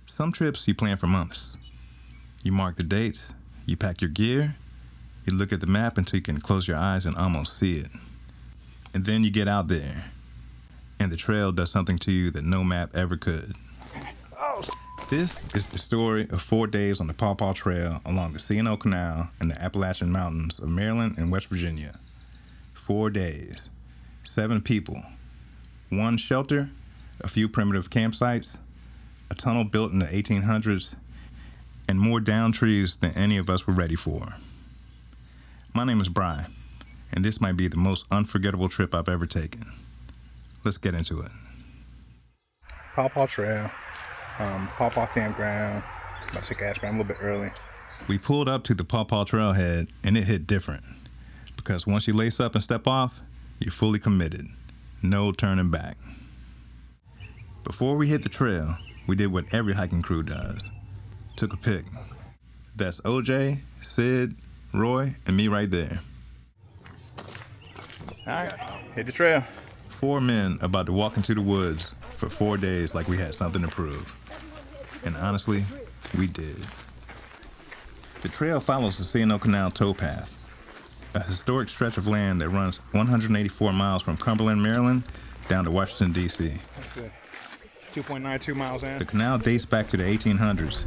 Some trips you plan for months. You mark the dates, you pack your gear, you look at the map until you can close your eyes and almost see it. And then you get out there, and the trail does something to you that no map ever could. This is the story of 4 days on the Paw Paw Trail along the C&O Canal in the Appalachian Mountains of Maryland and West Virginia. 4 days, 7 people, 1 shelter, a few primitive campsites, a tunnel built in the 1800s, and more downed trees than any of us were ready for. My name is Brian, and this might be the most unforgettable trip I've ever taken. Let's get into it. Paw Paw Trail, Paw Paw Campground. About to take Ashburn, I'm a little bit early. We pulled up to the Paw Paw Trailhead, and it hit different. Because once you lace up and step off, you're fully committed. No turning back. Before we hit the trail, we did what every hiking crew does. Took a pic. That's OJ, Sid, Roy, and me right there. All right, hit the trail. 4 men about to walk into the woods for 4 days like we had something to prove. And honestly, we did. The trail follows the C&O Canal towpath, a historic stretch of land that runs 184 miles from Cumberland, Maryland, down to Washington, D.C. That's good. 2.92 miles in. The canal dates back to the 1800s,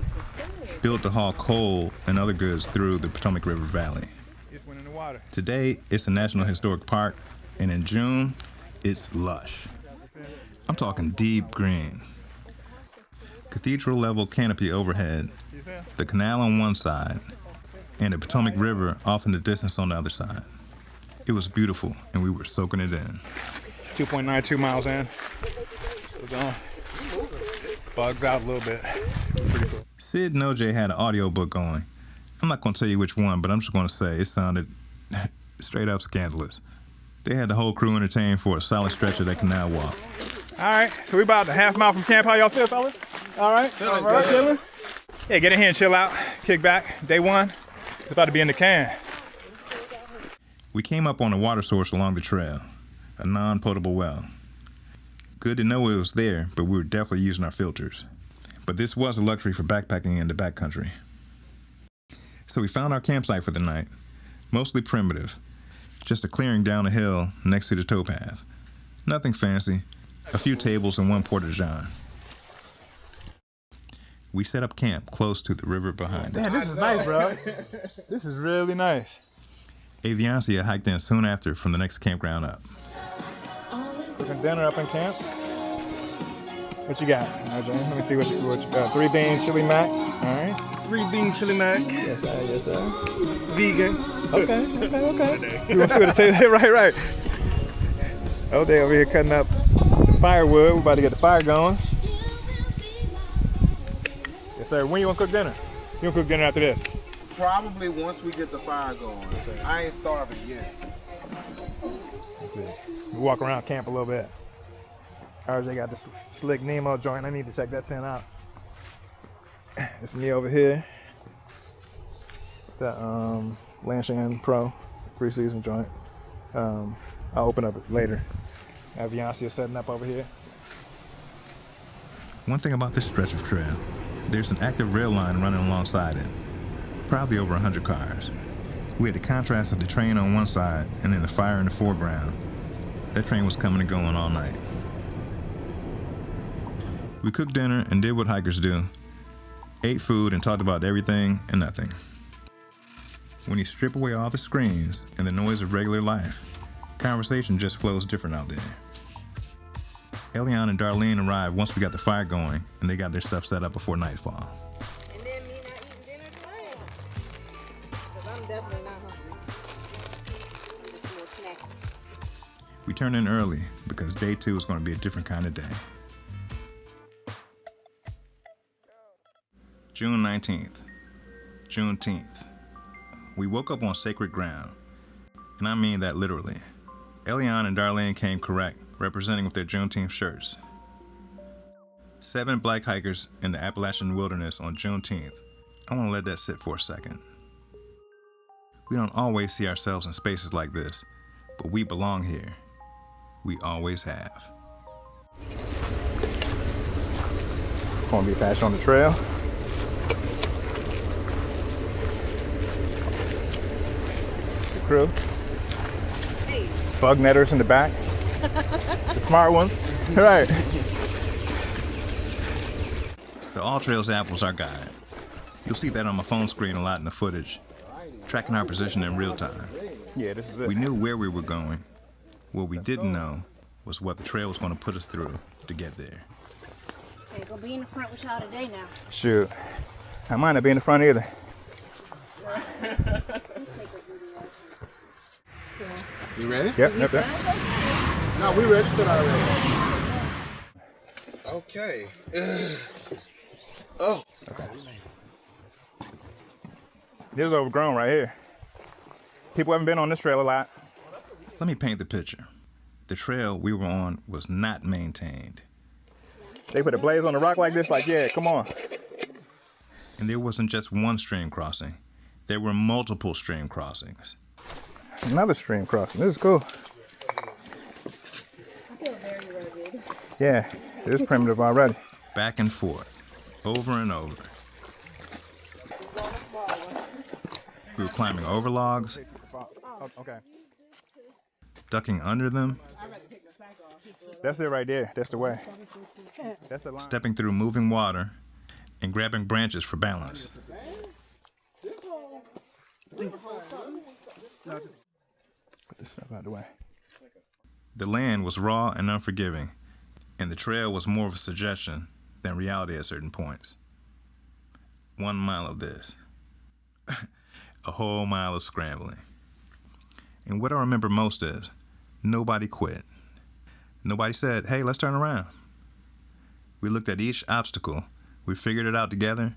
built to haul coal and other goods through the Potomac River Valley. Just went in the water. Today, it's a National Historic Park, and in June, it's lush. I'm talking deep green. Cathedral-level canopy overhead, the canal on one side, and the Potomac River off in the distance on the other side. It was beautiful, and we were soaking it in. 2.92 miles in. It was bugs out a little bit. Pretty cool. Sid and OJ had an audiobook going. I'm not going to tell you which one, but I'm just going to say it sounded straight up scandalous. They had the whole crew entertained for a solid stretch of that canal walk. All right, so we about a half mile from camp. How y'all feel, fellas? All right, Feeling all right, good. feeling? Yeah, get in here and chill out. Kick back. Day 1. It's about to be in the can. We came up on a water source along the trail, a non-potable well. Good to know it was there, but we were definitely using our filters. But this was a luxury for backpacking in the backcountry. So we found our campsite for the night, mostly primitive, just a clearing down a hill next to the towpath. Nothing fancy, a few tables and 1 porta-john. We set up camp close to the river behind us. Man, this is nice, bro. This is really nice. Aviancia hiked in soon after from the next campground up. Cooking dinner up in camp. What you got? Let me see what you got. 3 bean chili mac. All right. 3 bean chili mac. Yes, sir. Yes, sir. Vegan. Okay. You want to see what it tastes like? Right. Oh, they over here cutting up the firewood. We're about to get the fire going. Yes, sir. When you want to cook dinner? You want to cook dinner after this? Probably once we get the fire going. I ain't starving yet. We walk around camp a little bit. RJ got this slick Nemo joint. I need to check that tent out. It's me over here. The Lanshan Pro 3-season joint. I'll open up later. Aviancia setting up over here. One thing about this stretch of trail, there's an active rail line running alongside it. Probably over 100 cars. We had the contrast of the train on one side and then the fire in the foreground. That train was coming and going all night. We cooked dinner and did what hikers do. Ate food and talked about everything and nothing. When you strip away all the screens and the noise of regular life, conversation just flows different out there. Eliane and Darlene arrived once we got the fire going, and they got their stuff set up before nightfall. And then me not eating dinner tonight. Because I'm definitely not hungry. Just a little snack. We turned in early because day 2 is going to be a different kind of day. June 19th, Juneteenth. We woke up on sacred ground, and I mean that literally. Eliane and Darlene came correct, representing with their Juneteenth shirts. 7 black hikers in the Appalachian wilderness on Juneteenth. I want to let that sit for a second. We don't always see ourselves in spaces like this, but we belong here. We always have. Gonna be passed on the trail. It's the crew. Hey. Bug netters in the back. The smart ones. Right. The AllTrails app was our guide. You'll see that on my phone screen a lot in the footage, tracking our position in real time. Yeah, this is it. We knew where we were going. What we didn't know was what the trail was going to put us through to get there. Hey, gonna be in the front with y'all today now. Shoot. I might not be in the front either. You ready? Yep. No, we registered already. Okay. Oh. This is overgrown right here. People haven't been on this trail a lot. Let me paint the picture. The trail we were on was not maintained, They put a blaze on the rock like this, like, yeah, come on. and there wasn't just one stream crossing. There were multiple stream crossings. Another stream crossing. This is cool. I feel very rugged. Yeah, it is primitive already. Back and forth, over and over. We were climbing over logs, Okay. ducking under them, That's it right there. That's the way. That's the line. stepping through moving water, and grabbing branches for balance. Put this stuff out of the way. The land was raw and unforgiving, and the trail was more of a suggestion than reality at certain points. 1 mile of this, a whole mile of scrambling. And what I remember most is nobody quit. Nobody said, hey, let's turn around. We looked at each obstacle, we figured it out together,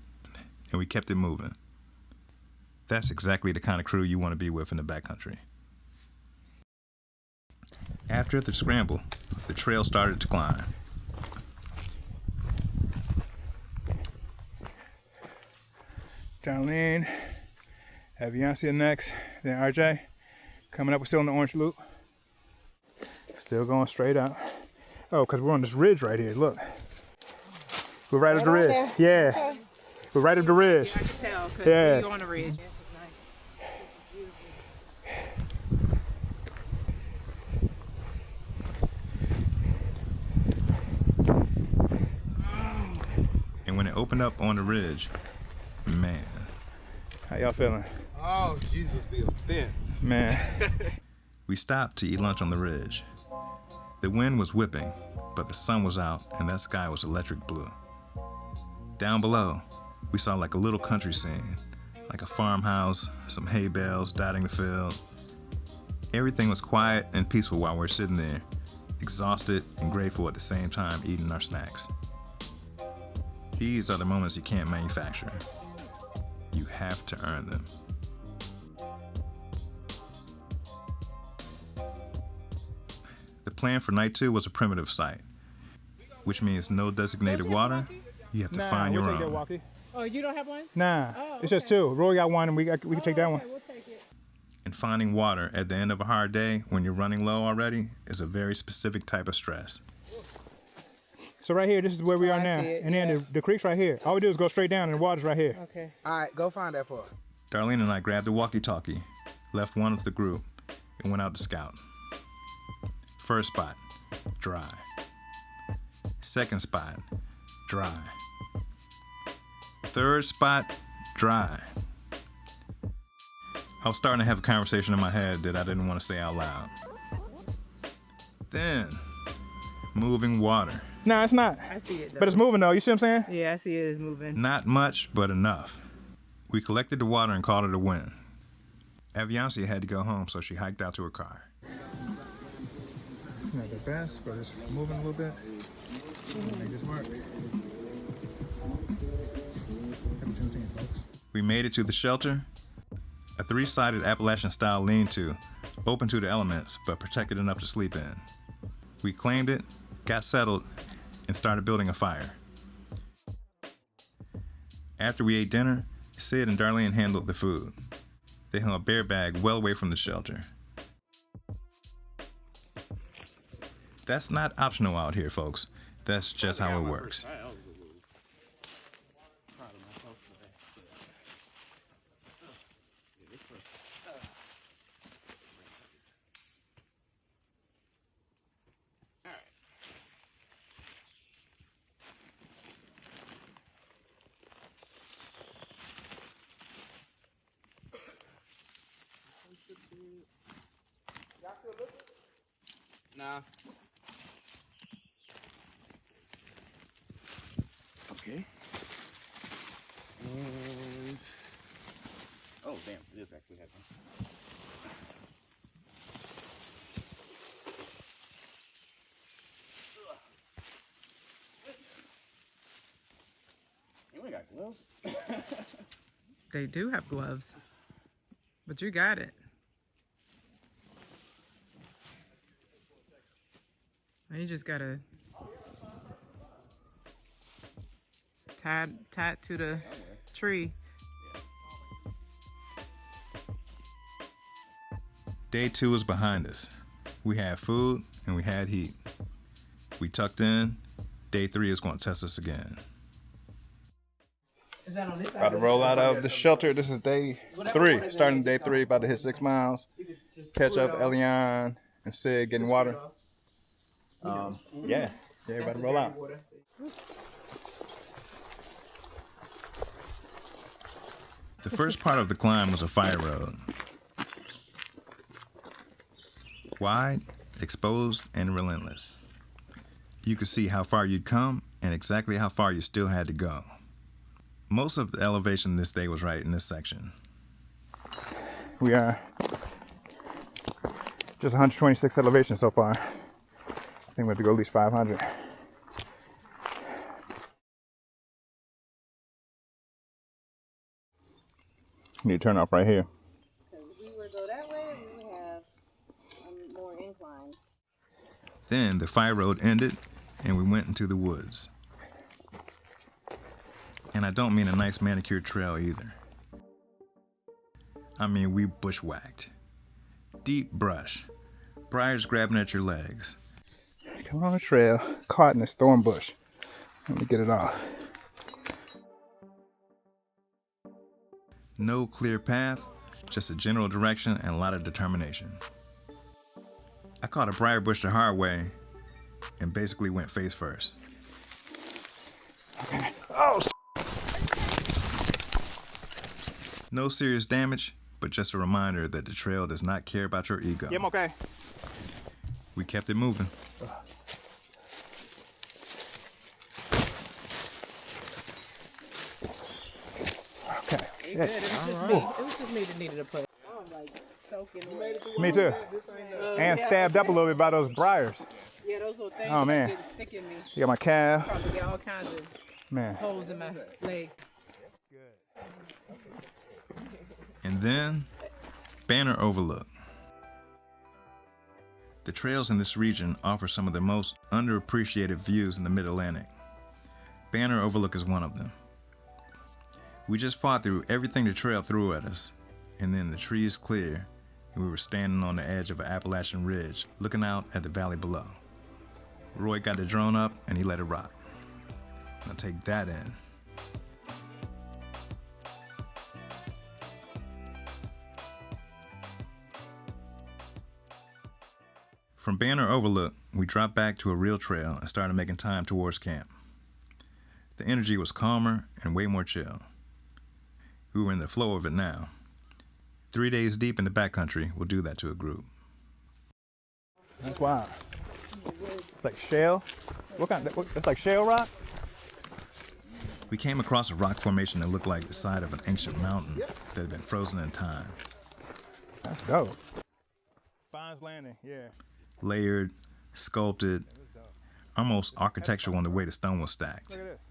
and we kept it moving. That's exactly the kind of crew you want to be with in the backcountry. After the scramble, the trail started to climb. Darlene, Aviancia next, then RJ. Coming up, we're still in the orange loop. Still going straight up. Oh, because we're on this ridge right here, look. We're right at the ridge. there. Yeah. Okay. We're right at the ridge. I can tell because Yeah. you're on the ridge. And when it opened up on the ridge, man, How y'all feeling? Oh, Jesus be a fence. Man. we stopped to eat lunch on the ridge. The wind was whipping, but the sun was out and that sky was electric blue. Down below, we saw like a little country scene, like a farmhouse, some hay bales dotting the field. Everything was quiet and peaceful while we're sitting there, exhausted and grateful at the same time eating our snacks. These are the moments you can't manufacture. You have to earn them. The plan for night 2 was a primitive site, which means no designated water. You have to find your we'll take that own. walkie. Oh, you don't have one? Nah, Oh, it's just okay. two. Roy got one and we can take that one. Okay, we'll take it. And finding water at the end of a hard day when you're running low already is a very specific type of stress. So right here, this is where we are I now. see it, And then yeah. the creek's right here. All we do is go straight down and the water's right here. Okay. All right, go find that for us. Darlene and I grabbed the walkie-talkie, left one of the group, and went out to scout. First spot, dry. Second spot, dry. Third spot, dry. I was starting to have a conversation in my head that I didn't want to say out loud. Then, moving water. Nah, it's not. I see it though. But it's moving though. You see what I'm saying? Yeah, I see it is moving. Not much, but enough. We collected the water and called it a win. Aviancia had to go home, so she hiked out to her car. Not the best, but it's moving a little bit. Make this work. Happy Juneteenth, folks. We made it to the shelter, a 3-sided Appalachian-style lean-to, open to the elements, but protected enough to sleep in. We claimed it, got settled, and started building a fire. After we ate dinner, Sid and Darlene handled the food. They hung a bear bag well away from the shelter. That's not optional out here, folks. That's just how it works. now. Okay. And oh damn, it is actually happening. And we got gloves. They do have gloves, but you got it. And you just gotta tie it to the tree. Day 2 is behind us. We had food and we had heat. We tucked in. Day 3 is going to test us again. About to roll out of the shelter. This is day 3. Starting day 3, about to hit 6 miles. Catch up Elian and Sid getting water. Yeah, about to roll out. The first part of the climb was a fire road. Wide, exposed, and relentless. You could see how far you'd come and exactly how far you still had to go. Most of the elevation this day was right in this section. We are just 126 elevation so far. I think we have to go at least 500. Need to turn off right here. Because if we were to go that way, we would have a more incline. Then the fire road ended and we went into the woods. And I don't mean a nice manicured trail either. I mean we bushwhacked. Deep brush. Briars grabbing at your legs. Come on, trail. Caught in this thorn bush. Let me get it off. No clear path, just a general direction and a lot of determination. I caught a briar bush the hard way and basically went face first. Okay. Oh, No serious damage, but just a reminder that the trail does not care about your ego. yeah, I'm okay. We kept it moving. Okay. Good. It was just me that needed a push. I'm like soaking wet. Me too. And stabbed up a little bit by those briars. Yeah, those little things Oh, man. didn't stick in me. You got my calf. Probably get all kinds of Man. holes in my leg. And then, Banner Overlook. The trails in this region offer some of the most underappreciated views in the Mid-Atlantic. Banner Overlook is one of them. We just fought through everything the trail threw at us, and then the trees clear, and we were standing on the edge of an Appalachian ridge, looking out at the valley below. Roy got the drone up, and he let it rock. Now take that in. From Banner Overlook, we dropped back to a real trail and started making time towards camp. The energy was calmer and way more chill. We were in the flow of it now. 3 days deep in the backcountry will do that to a group. That's wild. It's like shale. It's like shale rock? We came across a rock formation that looked like the side of an ancient mountain that had been frozen in time. That's dope. Fines Landing, yeah. Layered, sculpted, almost architectural in the way the stone was stacked. Look at this.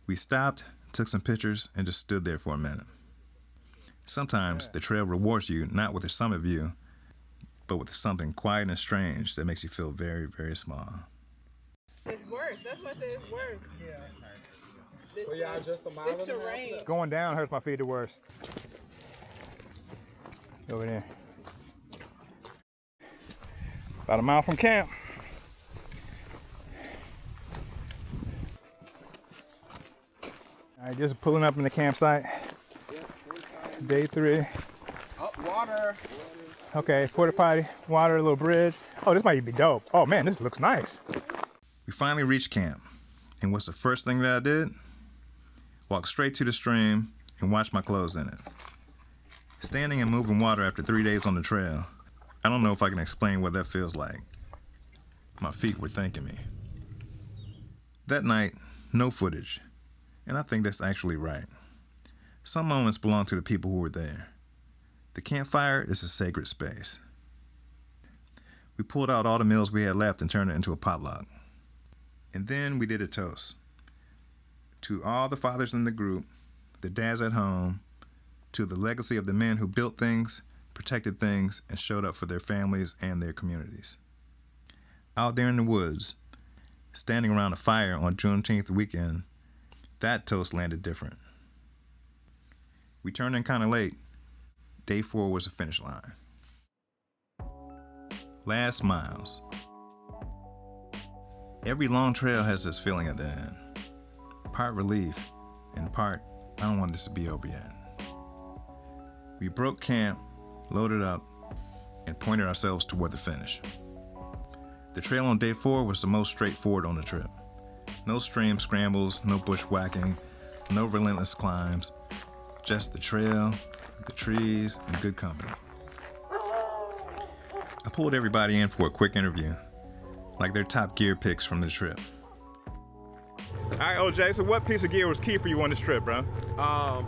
We stopped, took some pictures, and just stood there for a minute. Sometimes the trail rewards you not with a summit view, but with something quiet and strange that makes you feel very, very small. It's worse. That's why I say it's worse. Yeah. This terrain. Going down hurts my feet the worst. Over there. About a mile from camp. All right, just pulling up in the campsite. Day 3. Oh, water. Okay, porta potty, water, a little bridge. Oh, this might be dope. Oh man, this looks nice. We finally reached camp, and what's the first thing that I did? Walked straight to the stream and washed my clothes in it. Standing and moving water after 3 days on the trail, I don't know if I can explain what that feels like. My feet were thanking me. That night, no footage, and I think that's actually right. Some moments belong to the people who were there. The campfire is a sacred space. We pulled out all the meals we had left and turned it into a potluck. And then we did a toast. To all the fathers in the group, the dads at home, to the legacy of the men who built things, protected things, and showed up for their families and their communities. Out there in the woods, standing around a fire on Juneteenth weekend, that toast landed different. We turned in kind of late. Day 4 was the finish line. Last miles. Every long trail has this feeling at the end. Part relief, and part, I don't want this to be over yet. We broke camp, loaded up, and pointed ourselves toward the finish. The trail on day 4 was the most straightforward on the trip. No stream scrambles, no bushwhacking, no relentless climbs. Just the trail, the trees, and good company. I pulled everybody in for a quick interview, like their top gear picks from the trip. All right, OJ, so what piece of gear was key for you on this trip, bro?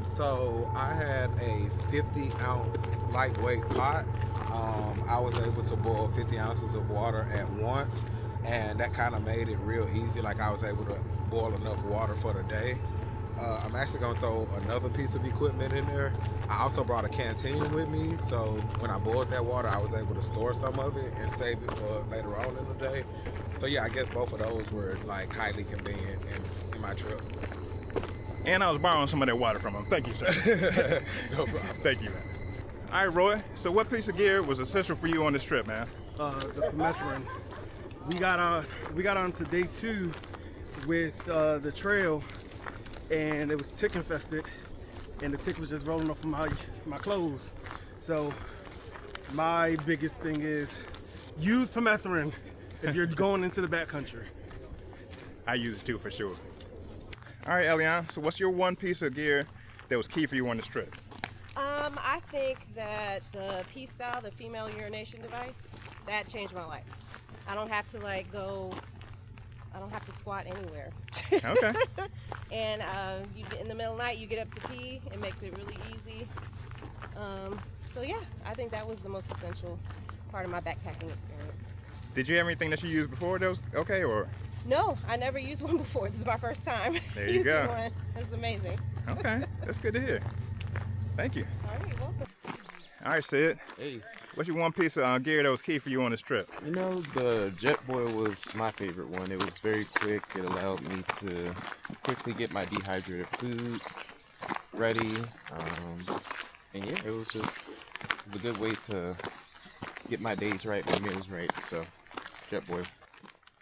So I had a 50-ounce lightweight pot. I was able to boil 50 ounces of water at once, and that kind of made it real easy. Like, I was able to boil enough water for the day. I'm actually gonna throw another piece of equipment in there. I also brought a canteen with me, so when I boiled that water, I was able to store some of it and save it for later on in the day. So yeah, I guess both of those were like highly convenient in my trip. And I was borrowing some of that water from him. Thank you, sir. No problem. Thank you, man. All right, Roy, so what piece of gear was essential for you on this trip, man? The permethrin. We got on to day 2 with the trail, and it was tick infested, and the tick was just rolling off of my clothes. So my biggest thing is use permethrin if you're going into the backcountry. I use it too, for sure. All right, Eliane, so what's your one piece of gear that was key for you on this trip? I think that the P-Style, the female urination device, that changed my life. I don't have to I don't have to squat anywhere. Okay. And in the middle of the night, you get up to pee. It makes it really easy. So yeah, I think that was the most essential part of my backpacking experience. Did you have anything that you used before that was okay, or? No, I never used one before. This is my first time There you using go. one. That's amazing. Okay, that's good to hear. Thank you. All right, welcome. All right, Sid. Hey, What's your one piece of gear that was key for you on this trip? you know, the jet boil was my favorite one. It was very quick. It allowed me to quickly get my dehydrated food ready. And yeah, it was a good way to get my days right, my meals right. So, jet boil.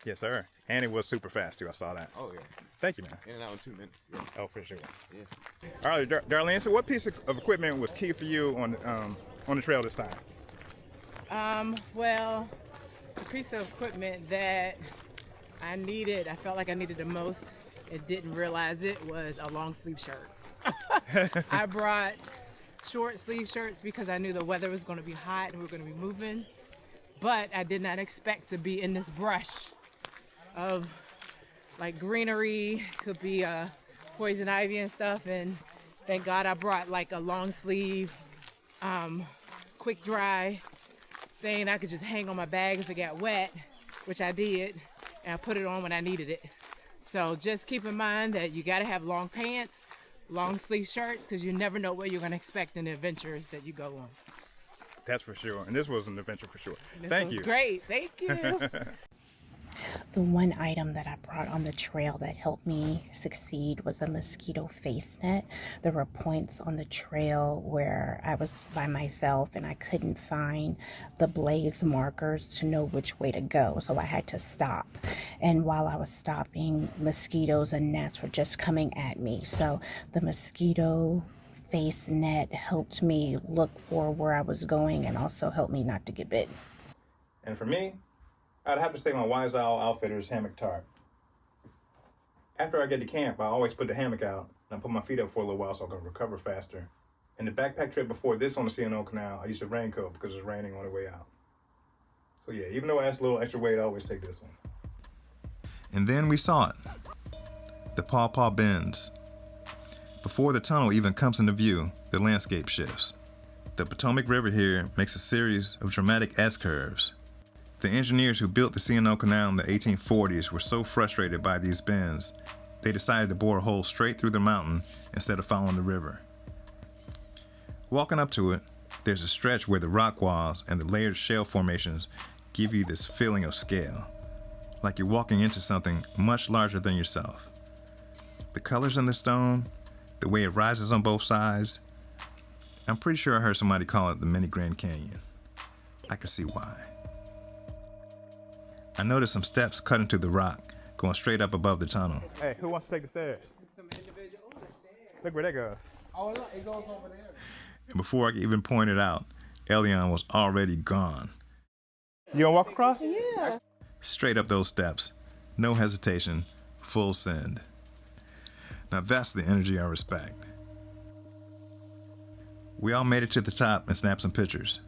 Yes, sir. And it was super fast, too. I saw that. Oh yeah, Thank you, man. in and out in 2 minutes. Yeah. Oh, for sure. Yeah. All right, Darlene, so what piece of equipment was key for you on the trail this time? Well, the piece of equipment that I felt like I needed the most, and didn't realize it, was a long sleeve shirt. I brought short sleeve shirts because I knew the weather was going to be hot and we were going to be moving, but I did not expect to be in this brush of like greenery, could be poison ivy and stuff, and thank God I brought like a long sleeve, quick dry thing I could just hang on my bag if it got wet, which I did, and I put it on when I needed it. So just keep in mind that you gotta have long pants, long sleeve shirts, because you never know what you're gonna expect in the adventures that you go on. That's for sure. And this was an adventure for sure. This Thank was you. Great, thank you. The one item that I brought on the trail that helped me succeed was a mosquito face net. There were points on the trail where I was by myself and I couldn't find the blaze markers to know which way to go, so I had to stop. And while I was stopping, mosquitoes and gnats were just coming at me. So the mosquito face net helped me look for where I was going and also helped me not to get bit. And for me, I'd have to stay on Wise Owl Outfitters hammock tarp. After I get to camp, I always put the hammock out and I put my feet up for a little while so I can recover faster. And the backpack trip before this on the C&O Canal, I used a raincoat because it was raining on the way out. So yeah, even though it adds a little extra weight, I always take this one. And then we saw it. The Paw Paw bends. Before the tunnel even comes into view, the landscape shifts. The Potomac River here makes a series of dramatic S-curves. The engineers who built the C&O Canal in the 1840s were so frustrated by these bends, they decided to bore a hole straight through the mountain instead of following the river. Walking up to it, there's a stretch where the rock walls and the layered shale formations give you this feeling of scale, like you're walking into something much larger than yourself. The colors in the stone, the way it rises on both sides, I'm pretty sure I heard somebody call it the mini Grand Canyon. I can see why. I noticed some steps cut into the rock, going straight up above the tunnel. Hey, who wants to take the stairs? Look where that goes. Oh, look, it goes over there. And before I could even point it out, Elion was already gone. You gonna walk across? Yeah. Straight up those steps, no hesitation, full send. Now that's the energy I respect. We all made it to the top and snapped some pictures.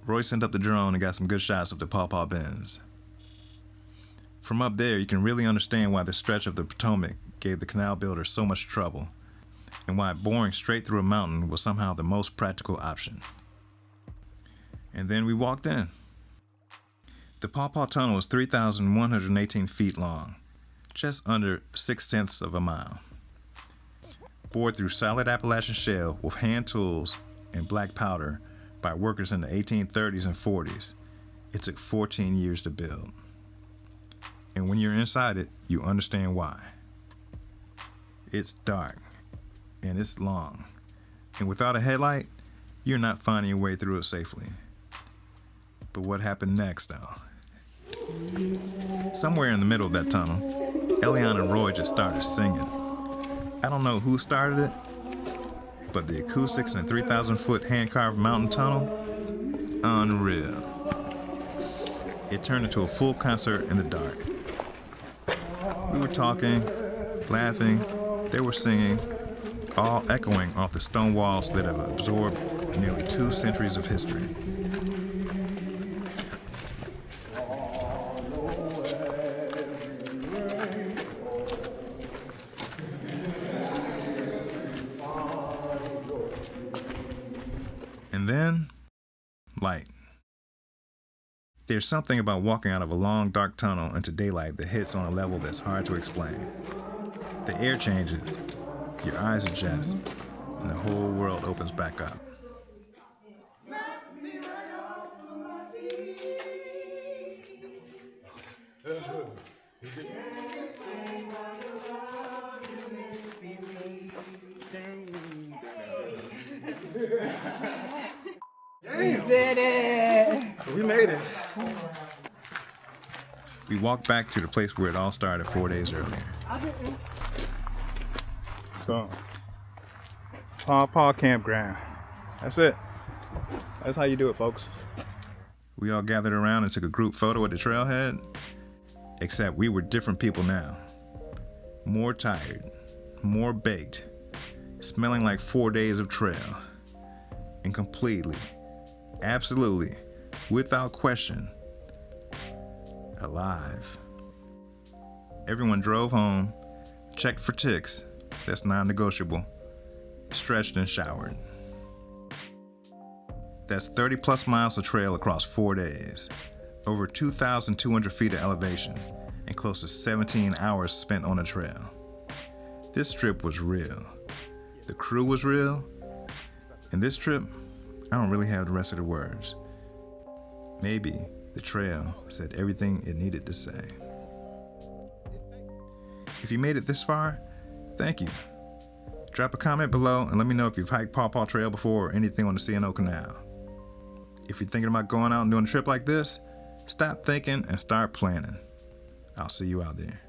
Roy sent up the drone and got some good shots of the Paw Paw bends. From up there, you can really understand why the stretch of the Potomac gave the canal builder so much trouble, and why boring straight through a mountain was somehow the most practical option. And then we walked in. The Paw Paw Tunnel is 3,118 feet long, just under 0.6 of a mile. Bored through solid Appalachian shale with hand tools and black powder by workers in the 1830s and 40s, it took 14 years to build. And when you're inside it, you understand why. It's dark, and it's long, and without a headlight, you're not finding your way through it safely. But what happened next, though? Somewhere in the middle of that tunnel, Elion and Roy just started singing. I don't know who started it, but the acoustics in a 3,000-foot hand-carved mountain tunnel, unreal. It turned into a full concert in the dark. We were talking, laughing, they were singing, all echoing off the stone walls that have absorbed nearly 2 centuries of history. And then, light. There's something about walking out of a long, dark tunnel into daylight that hits on a level that's hard to explain. The air changes, your eyes adjust, and the whole world opens back up. We did it! We made it. We walked back to the place where it all started 4 days earlier. So, Paw Paw Campground. That's it. That's how you do it, folks. We all gathered around and took a group photo at the trailhead, except we were different people now. More tired, more baked, smelling like 4 days of trail, and completely, absolutely, without question, alive. Everyone drove home, checked for ticks, that's non-negotiable, stretched and showered. That's 30 plus miles of trail across 4 days, over 2,200 feet of elevation, and close to 17 hours spent on the trail. This trip was real. The crew was real, and this trip, I don't really have the rest of the words. Maybe the trail said everything it needed to say. If you made it this far, thank you. Drop a comment below and let me know if you've hiked Paw Paw Trail before or anything on the C&O Canal. If you're thinking about going out and doing a trip like this, stop thinking and start planning. I'll see you out there.